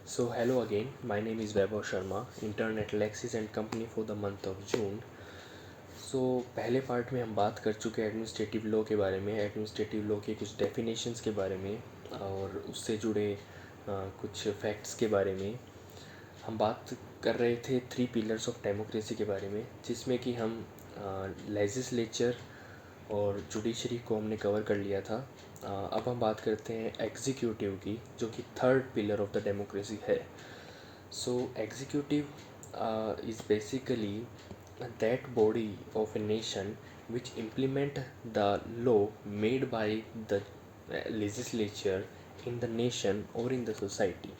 So hello again, my name is Vaibhav Sharma, intern at Lexis and Company for the month of June. So पहले part में हम बात कर चुके हैं एडमिनिस्ट्रेटिव लॉ के बारे में, एडमिनिस्ट्रेटिव लॉ के कुछ डेफिनेशंस के बारे में और उससे जुड़े कुछ फैक्ट्स के बारे में। हम बात कर रहे थे 3 पिलर्स ऑफ डेमोक्रेसी के बारे में, जिसमें कि हम लेजिस्लेचर और जुडिशरी को हमने कवर कर लिया था। अब हम बात करते हैं एग्जीक्यूटिव की, जो कि 3rd pillar of the democracy है। So executive is basically that body of a nation which implement the law made by the legislature in the nation or in the society.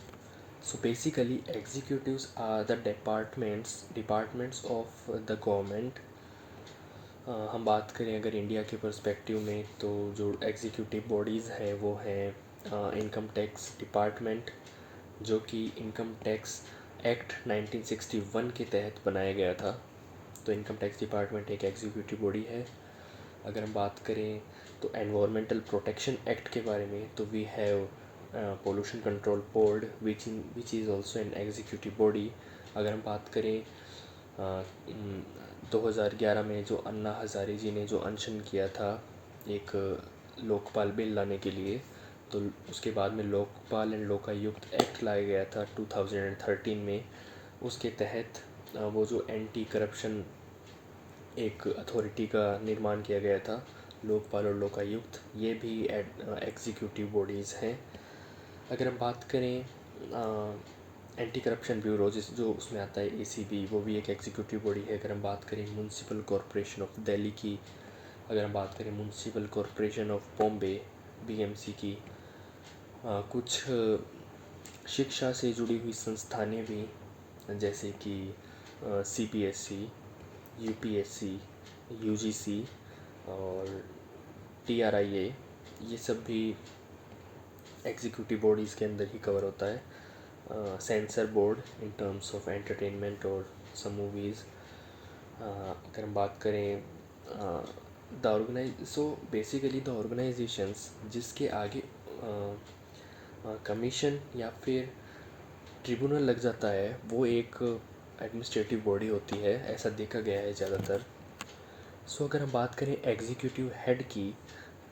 So basically executives are the departments of the government. हम बात करें अगर India के perspective में, तो जो executive bodies हैं वो हैं इनकम टैक्स डिपार्टमेंट, जो कि इनकम टैक्स एक्ट 1961 के तहत बनाया गया था। तो इनकम टैक्स डिपार्टमेंट एक एग्जीक्यूटिव बॉडी है। अगर हम बात करें तो एनवायरमेंटल प्रोटेक्शन एक्ट के बारे में, तो we have pollution control board which is also an executive body. अगर हम बात करें 2011 में जो अन्ना हज़ारे जी ने जो अनशन किया था एक लोकपाल बिल लाने के लिए, तो उसके बाद में लोकपाल एंड लोकायुक्त एक्ट लाया गया था 2013 में। उसके तहत वो जो एंटी करप्शन एक अथॉरिटी का निर्माण किया गया था, लोकपाल और लोकायुक्त, ये भी एग्जीक्यूटिव बॉडीज़ हैं। अगर हम बात करें एंटी करप्शन ब्यूरो, जो उसमें आता है ACB, वो भी एक एग्जीक्यूटिव बॉडी है। अगर हम बात करें म्यूनसिपल कॉरपोरेशन ऑफ दिल्ली की, अगर हम बात करें municipal corporation of Bombay BMC की, कुछ शिक्षा से जुड़ी हुई संस्थानें भी, जैसे कि CPSC, UPSC, UGC और TRIA, ये सब भी एग्जीक्यूटिव बॉडीज़ के अंदर ही कवर होता है। Sensor board in terms of entertainment और सम मूवीज़। अगर हम बात करें बेसिकली द ऑर्गेनाइजेशंस जिसके आगे कमीशन या फिर ट्रिब्यूनल लग जाता है, वो एक एडमिनिस्ट्रेटिव बॉडी होती है, ऐसा देखा गया है ज़्यादातर। अगर हम बात करें एग्जीक्यूटिव हेड की,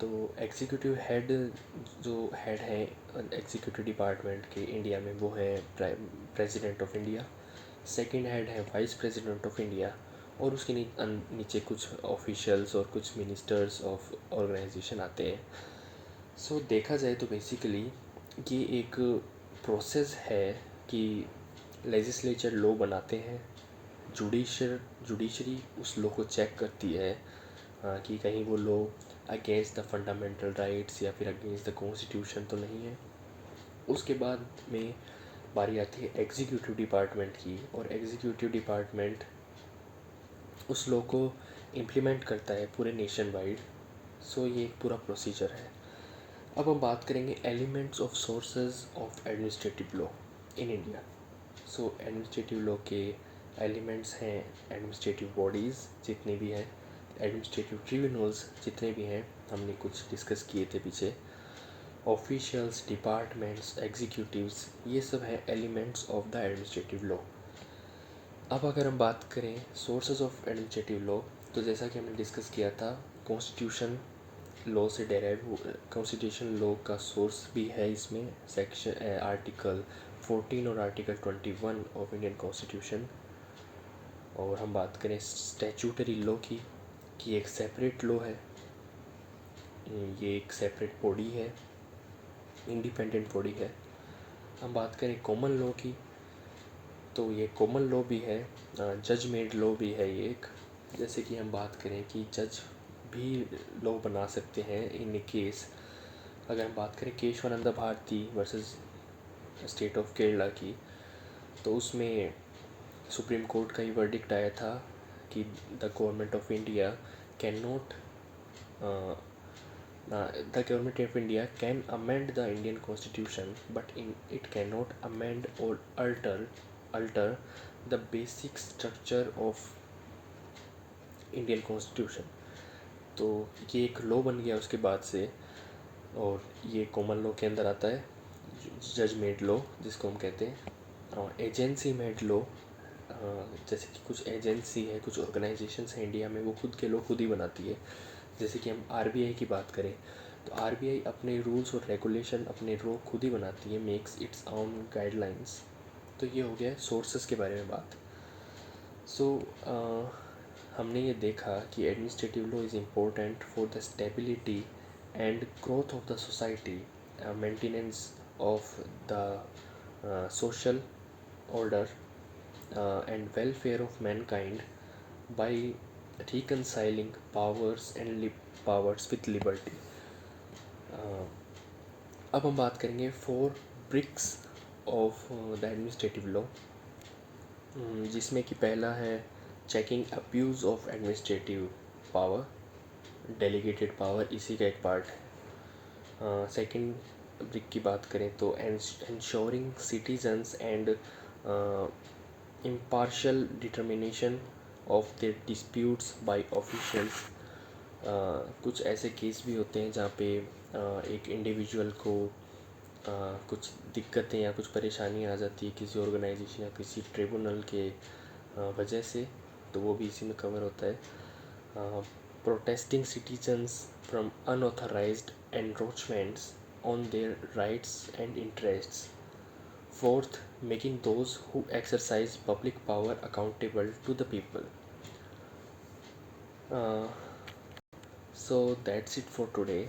तो एग्जीक्यूटिव हेड जो हेड है एग्जीक्यूटिव डिपार्टमेंट के इंडिया में, वो है president of India. Second head है वाइस प्रेसिडेंट ऑफ इंडिया, और उसके नीचे कुछ ऑफिशियल्स और कुछ मिनिस्टर्स ऑफ ऑर्गेनाइजेशन आते हैं। देखा जाए तो बेसिकली ये एक प्रोसेस है कि लेजिस्लेचर लॉ बनाते हैं, जुडिशरी उस लॉ को चेक करती है कि कहीं वो law against the fundamental rights या फिर अगेंस्ट द कॉन्स्टिट्यूशन तो नहीं है। उसके बाद में बारी आती है एग्जीक्यूटिव डिपार्टमेंट की, और एग्जीक्यूटिव डिपार्टमेंट उस लॉ को इम्प्लीमेंट करता है पूरे नेशन वाइड। ये एक पूरा प्रोसीजर है। अब हम बात करेंगे elements of sources of administrative law in India. Administrative law के एलिमेंट्स हैं एडमिनिस्ट्रेटिव बॉडीज़ जितने भी हैं, एडमिनिस्ट्रेटिव ट्रिब्यूनल्स जितने भी हैं, हमने कुछ डिस्कस किए थे पीछे, ऑफिशियल्स, डिपार्टमेंट्स, एग्जीक्यूटिव्स, ये सब हैं elements of the administrative law. अब अगर हम बात करें सोर्सेज ऑफ एडमिनिस्ट्रेटिव लॉ, तो जैसा कि हमने डिस्कस किया था, कॉन्स्टिट्यूशन लॉ से डेराइव, कॉन्स्टिट्यूशन लॉ का सोर्स भी है इसमें, सेक्शन आर्टिकल 14 और आर्टिकल 21 ऑफ इंडियन कॉन्स्टिट्यूशन। और हम बात करें स्टैट्यूटरी लॉ की, कि एक सेपरेट लॉ है, ये एक सेपरेट बॉडी है, इंडिपेंडेंट बॉडी है। हम बात करें कॉमन लॉ की, तो ये कॉमन लॉ भी है, जज मेड लॉ भी है ये एक। जैसे कि हम बात करें कि जज भी लॉ बना सकते हैं इन ए केस। अगर हम बात करें Keshavananda Bharati versus state of Kerala की, तो उसमें सुप्रीम कोर्ट का ही वर्डिक्ट आया था कि the government of India can not the government of India can amend the Indian Constitution, but it cannot amend or alter the basic structure of Indian Constitution। तो ये एक लॉ बन गया उसके बाद से, और ये कॉमन लॉ के अंदर आता है, जज मेड लॉ जिसको हम कहते हैं, एजेंसी मेड लॉ, जैसे कि कुछ एजेंसी है, कुछ ऑर्गेनाइजेशंस हैं इंडिया में, वो खुद के लॉ खुद ही बनाती है। जैसे कि हम आरबीआई की बात करें तो आरबीआई अपने रूल्स और रेगुलेशन, अपने लॉ खुद ही बनाती है, मेक्स इट्स ओन गाइडलाइंस। तो ये हो गया सोर्सेस के बारे में बात। सो हमने ये देखा कि administrative law is important for the stability and growth of the society, maintenance of the social order and welfare of mankind by reconciling powers with liberty. अब हम बात करेंगे 4 bricks of the administrative law, जिसमें कि पहला है checking abuse of administrative power, delegated power इसी का एक पार्ट है। सेकंड ब्रिक की बात करें तो ensuring citizens and impartial determination of their disputes by officials। कुछ ऐसे केस भी होते हैं जहाँ पे एक इंडिविजुअल को कुछ दिक्कतें या कुछ परेशानी आ जाती है किसी ऑर्गेनाइजेशन या किसी ट्रिब्यूनल के वजह से, तो वो भी इसी में कवर होता है। Protesting citizens from unauthorised encroachments on their rights and interests. Fourth, making those who exercise public power accountable to the people. So that's it for today.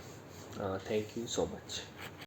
Thank you so much.